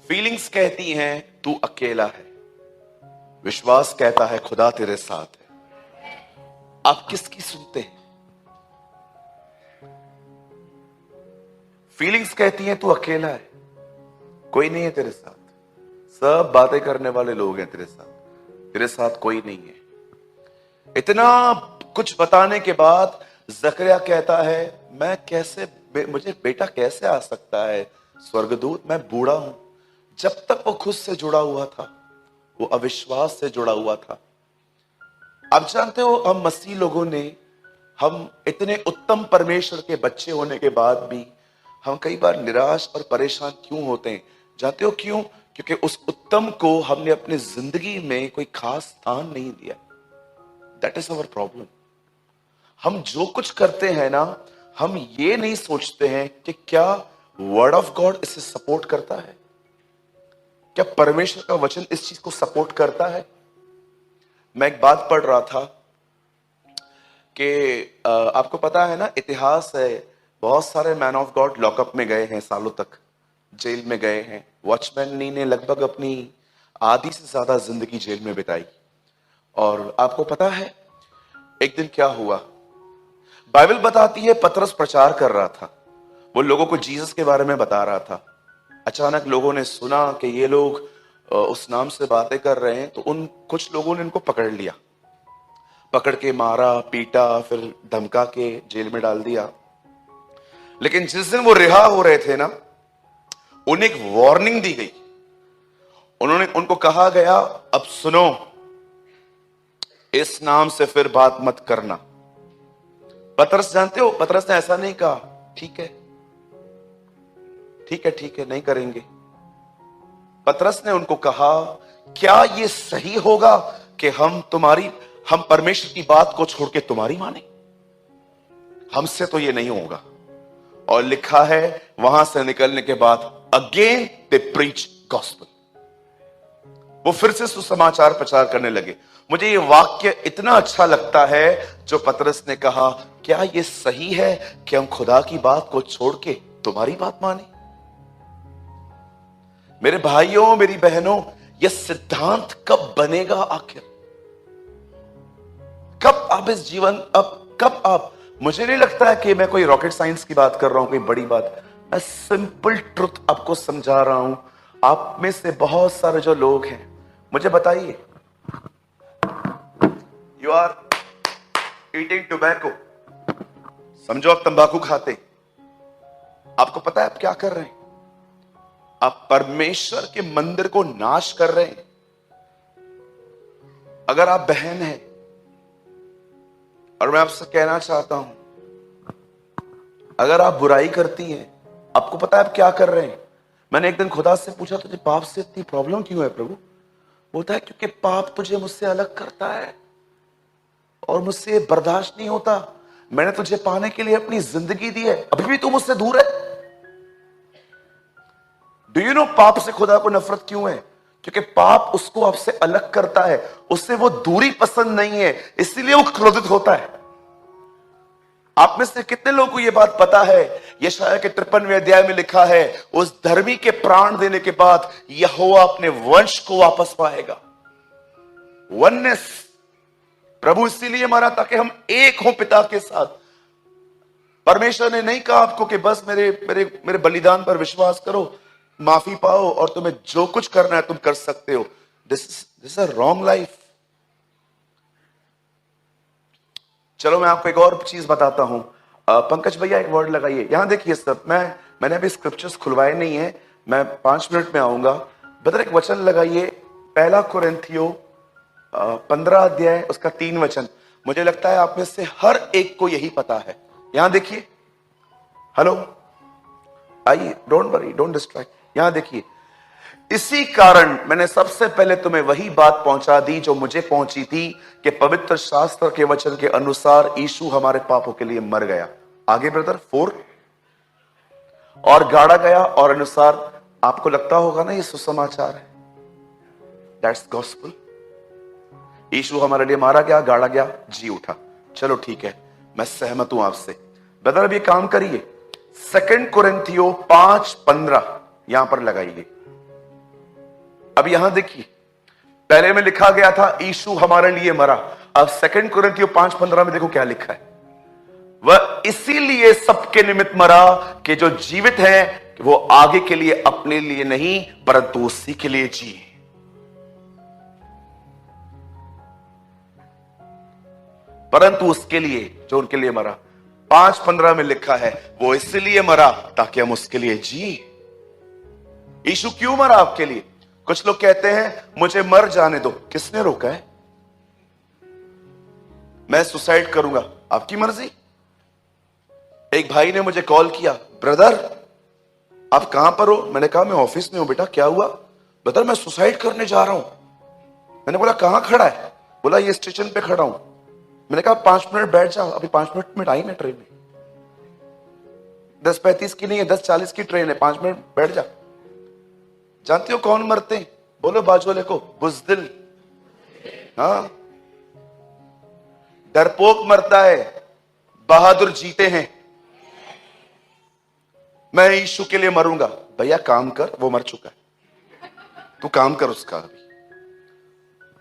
Feelings कहती हैं तू अकेला है, विश्वास कहता है खुदा तेरे साथ है। आप किसकी सुनते हैं? फीलिंग्स कहती हैं तू अकेला है, कोई नहीं है तेरे साथ, सब बातें करने वाले लोग हैं तेरे साथ कोई नहीं है। इतना कुछ बताने के बाद जकरिया कहता है मैं कैसे, मुझे बेटा कैसे आ सकता है स्वर्गदूत, मैं बूढ़ा हूं। जब तक वो खुद से जुड़ा हुआ था, वो अविश्वास से जुड़ा हुआ था। आप जानते हो हम मसीह लोगों ने, हम इतने उत्तम परमेश्वर के बच्चे होने के बाद भी हम कई बार निराश और परेशान क्यों होते हैं? जानते हो क्यों? क्योंकि उस उत्तम को हमने अपनी जिंदगी में कोई खास स्थान नहीं दिया। That is our problem. हम जो कुछ करते हैं ना, हम ये नहीं सोचते हैं कि क्या वर्ड ऑफ गॉड इसे सपोर्ट करता है, क्या परमेश्वर का वचन इस चीज को सपोर्ट करता है। मैं एक बात पढ़ रहा था कि आपको पता है ना, इतिहास है, बहुत सारे मैन ऑफ गॉड लॉकअप में गए हैं, सालों तक जेल में गए हैं। वॉचमैन नी ने लगभग अपनी आधी से ज्यादा जिंदगी जेल में बिताई। और आपको पता है एक दिन क्या हुआ? बाइबल बताती है पतरस प्रचार कर रहा था, वो लोगों को जीसस के बारे में बता रहा था। अचानक लोगों ने सुना कि ये लोग उस नाम से बातें कर रहे हैं, तो उन कुछ लोगों ने इनको पकड़ लिया, पकड़ के मारा, पीटा, फिर धमका के जेल में डाल दिया। लेकिन जिस दिन वो रिहा हो रहे थे ना, उन्हें एक वार्निंग दी गई। उनको कहा गया अब सुनो, इस नाम से फिर बात मत करना। पतरस, जानते हो पतरस ने ऐसा नहीं कहा ठीक है ठीक है ठीक है नहीं करेंगे। पतरस ने उनको कहा क्या ये सही होगा कि हम परमेश्वर की बात को छोड़ के तुम्हारी माने? हमसे तो ये नहीं होगा। और लिखा है वहां से निकलने के बाद अगेन दे प्रीच गॉस्पेल, वो फिर से सुसमाचार प्रचार करने लगे। मुझे ये वाक्य इतना अच्छा लगता है जो पतरस ने कहा, क्या ये सही है कि हम खुदा की बात को छोड़ के तुम्हारी बात माने? मेरे भाइयों, मेरी बहनों, यह सिद्धांत कब बनेगा आखिर? कब आप इस जीवन, कब आप, मुझे नहीं लगता है कि मैं कोई रॉकेट साइंस की बात कर रहा हूं, कोई बड़ी बात। मैं सिंपल ट्रुथ आपको समझा रहा हूं। आप में से बहुत सारे जो लोग हैं, मुझे बताइए, यू आर ईटिंग टोबैको, समझो आप तंबाकू खाते। आपको पता है आप क्या कर रहे हैं? आप परमेश्वर के मंदिर को नाश कर रहे हैं। अगर आप बहन हैं, और मैं आपसे कहना चाहता हूं, अगर आप बुराई करती हैं, आपको पता है आप क्या कर रहे हैं? मैंने एक दिन खुदा से पूछा तुझे पाप से इतनी प्रॉब्लम क्यों है प्रभु? बोलता है क्योंकि पाप तुझे मुझसे अलग करता है और मुझसे बर्दाश्त नहीं होता। मैंने तुझे पाने के लिए अपनी जिंदगी दी है, अभी भी तू मुझसे दूर है। डू यू नो पाप से खुदा को नफरत क्यों है? क्योंकि पाप उसको आपसे अलग करता है, उससे वो दूरी पसंद नहीं है, इसीलिए वो क्रोधित होता है। आप में से कितने लोगों को यह बात पता है? यशायाह के 53वें अध्याय में लिखा है, उस धर्मी के प्राण देने के बाद यहोवा अपने वंश को वापस पाएगा। वननेस, प्रभु इसीलिए मरा ताकि हम एक हों पिता के साथ। परमेश्वर ने नहीं कहा आपको कि बस मेरे मेरे मेरे बलिदान पर विश्वास करो, माफी पाओ और तुम्हें जो कुछ करना है तुम कर सकते हो। This is a wrong life. चलो मैं आपको एक और चीज बताता हूं। पंकज भैया एक वर्ड लगाइए, यहां देखिए सब। मैंने अभी स्क्रिप्चर्स खुलवाए नहीं है, मैं 5 मिनट में आऊंगा। बदर एक वचन लगाइए, 1 कुरिन्थियों 15 अध्याय उसका 3 वचन। मुझे लगता है आप में से हर एक को यही पता है। यहां देखिए, हेलो, आइए, डोंट वरी, डोंट डिस्ट्रैक्ट। यहां देखिए, इसी कारण मैंने सबसे पहले तुम्हें वही बात पहुंचा दी जो मुझे पहुंची थी, कि पवित्र शास्त्र के वचन के अनुसार यीशु हमारे पापों के लिए मर गया। आगे ब्रदर 4, और गाड़ा गया, और अनुसार आपको लगता होगा ना ये सुसमाचार है, दैट्स गॉस्पेल। यीशु हमारे लिए मारा गया, गाड़ा गया, जी उठा। चलो ठीक है, मैं सहमत हूं आपसे। ब्रदर अब ये काम करिए, 2 कुरिन्थियों 5:15 यहां पर लगाइए। अब यहां देखिए, पहले में लिखा गया था यीशु हमारे लिए मरा। अब 2 कुरिन्थियों 5:15 में देखो क्या लिखा है, वह इसीलिए सबके निमित्त मरा कि जो जीवित है वो आगे के लिए अपने लिए नहीं परंतु उसी के लिए जिए। परंतु उसके लिए जो उनके लिए मरा। 5:15 में लिखा है वो इसलिए मरा ताकि हम उसके लिए जिए। यीशु क्यों मरा आपके लिए? कुछ लोग कहते हैं मुझे मर जाने दो। किसने रोका है? मैं सुसाइड करूंगा, आपकी मर्जी। एक भाई ने मुझे कॉल किया, ब्रदर आप कहां पर हो? मैंने कहा मैं ऑफिस में हूं। बेटा क्या हुआ? ब्रदर मैं सुसाइड करने जा रहा हूं। मैंने बोला कहां खड़ा है? बोला ये स्टेशन पे खड़ा हूं। मैंने कहा 5 मिनट बैठ जाओ, अभी 5 मिनट में टाइम है ट्रेन में, 10:35 की नहीं है, 10:40 की ट्रेन है, 5 मिनट बैठ जा। जानते हो कौन मरते हैं? बोलो बाजू वाले को, बुज़दिल। हाँ, डरपोक मरता है, बहादुर जीते हैं। मैं यीशु के लिए मरूंगा। भैया काम कर, वो मर चुका है, तू काम कर उसका। अभी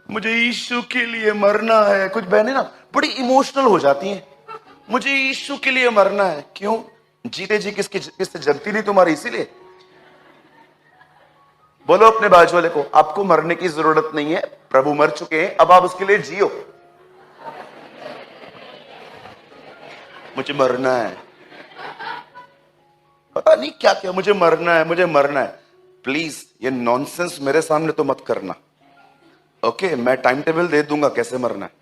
मुझे यीशु के लिए मरना है। कुछ बहनें ना बड़ी इमोशनल हो जाती हैं, मुझे यीशु के लिए मरना है। क्यों? जीते जी किससे जगती नहीं तुम्हारी, इसीलिए। बोलो अपने बाजू वाले को, आपको मरने की जरूरत नहीं है, प्रभु मर चुके हैं, अब आप उसके लिए जियो। मुझे मरना है, पता नहीं क्या क्या, मुझे मरना है, मुझे मरना है। प्लीज ये नॉनसेंस मेरे सामने तो मत करना, ओके? मैं टाइम टेबल दे दूंगा कैसे मरना है।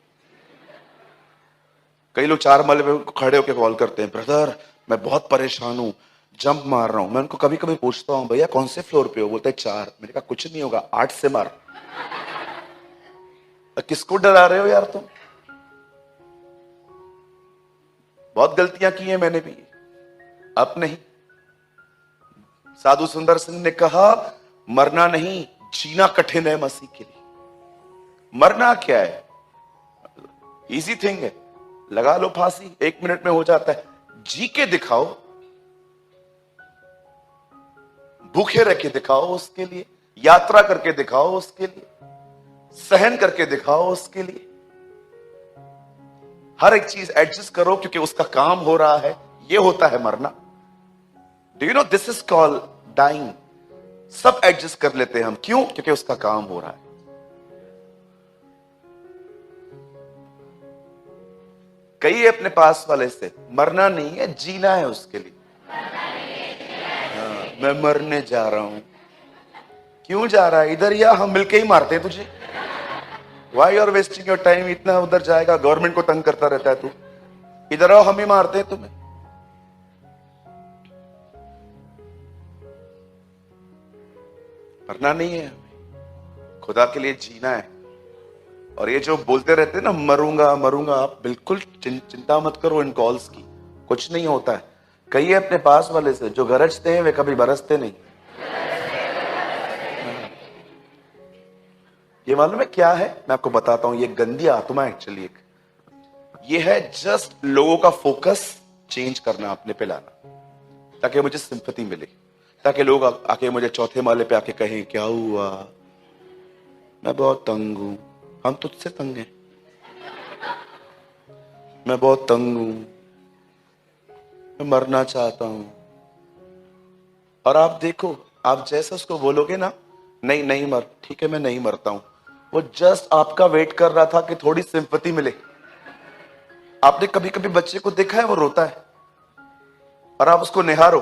कई लोग 4 माले पे खड़े होकर कॉल करते हैं, ब्रदर मैं बहुत परेशान हूं, जंप मार रहा हूं। मैं उनको कभी कभी पूछता हूं भैया कौन से फ्लोर पे हो? बोलते हैं 4। मैंने कहा कुछ नहीं होगा, 8 से मार। किसको डरा रहे हो यार तुम? बहुत गलतियां की हैं मैंने भी, अब नहीं। साधु सुंदर सिंह ने कहा मरना नहीं जीना कठिन है मसीह के लिए। मरना क्या है? इजी थिंग है, लगा लो फांसी, 1 मिनट में हो जाता है। जी के दिखाओ, भूखे रह के दिखाओ उसके लिए, यात्रा करके दिखाओ उसके लिए, सहन करके दिखाओ उसके लिए। हर एक चीज एडजस्ट करो क्योंकि उसका काम हो रहा है। ये होता है मरना। Do you know this is called dying. सब एडजस्ट कर लेते हैं हम, क्यों? क्योंकि उसका काम हो रहा है। कहिए अपने पास वाले से, मरना नहीं है जीना है उसके लिए। हाँ, मैं मरने जा रहा हूं। क्यों जा रहा है? इधर या हम मिलके ही मारते हैं तुझे। Why are wasting your time? इतना उधर जाएगा, गवर्नमेंट को तंग करता रहता है तू। इधर आओ, हम ही मारते हैं तुम्हें। मरना नहीं है हमें, खुदा के लिए जीना है। और ये जो बोलते रहते हैं ना मरूंगा मरूंगा, आप बिल्कुल चिंता मत करो इन कॉल्स की, कुछ नहीं होता है। कहिए अपने पास वाले से, जो गरजते हैं वे कभी बरसते नहीं। ये मालूम है क्या है? मैं आपको बताता हूं। ये गंदी आत्मा एक्चुअली ये है जस्ट लोगों का फोकस चेंज करना, अपने पे लाना, ताकि मुझे सिंपैथी मिले, ताकि लोग आके मुझे चौथे माले पे आके कहें क्या हुआ, मैं बहुत तंग हूं। हम तुझसे तंग हैं, मैं बहुत तंग हूं, मैं मरना चाहता हूं। और आप देखो, आप जैसा उसको बोलोगे ना, नहीं नहीं मर, ठीक है मैं नहीं मरता हूं, वो जस्ट आपका वेट कर रहा था कि थोड़ी सिंपैथी मिले। आपने कभी कभी बच्चे को देखा है वो रोता है और आप उसको निहारो,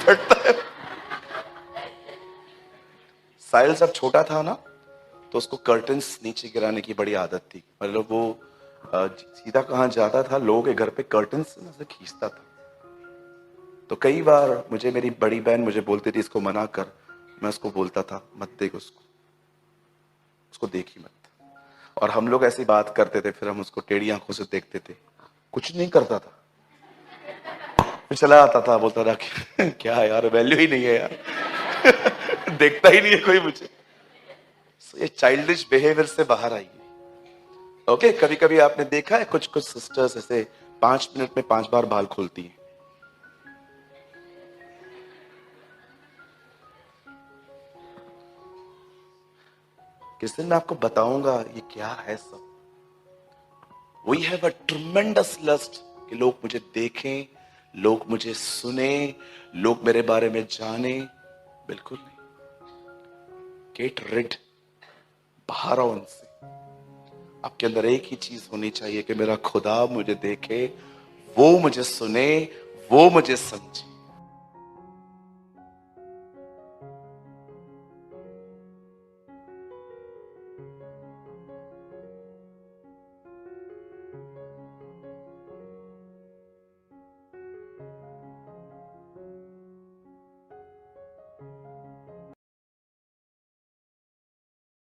फटता है। साहिल जब छोटा था ना तो उसको कर्टन्स नीचे गिराने की बड़ी आदत थी। मतलब वो सीधा कहां जाता था, लोगों के घर पे कर्टन्स से खींचता था। तो कई बार मुझे मेरी बड़ी बहन मुझे बोलती थी इसको मना कर, मैं उसको बोलता था मत देख उसको देखी मत। और हम लोग ऐसी बात करते थे, फिर हम उसको टेढ़ी आंखों से देखते थे, कुछ नहीं करता था, फिर चला आता था, बोलता था कि क्या यार वैल्यू ही नहीं है यार देखता ही नहीं है कोई मुझे। ये चाइल्डिश बिहेवियर से बाहर आइए, ओके? कभी कभी आपने देखा है कुछ कुछ सिस्टर्स ऐसे 5 मिनट में 5 बार बाल खोलती हैं। किस दिन मैं आपको बताऊंगा ये क्या है सब। We have a tremendous lust कि लोग मुझे देखें, लोग मुझे सुने, लोग मेरे बारे में जाने। बिल्कुल नहीं। गेट रिड, बाहर आओ उनसे। आपके अंदर एक ही चीज होनी चाहिए कि मेरा खुदा मुझे देखे, वो मुझे सुने, वो मुझे समझे।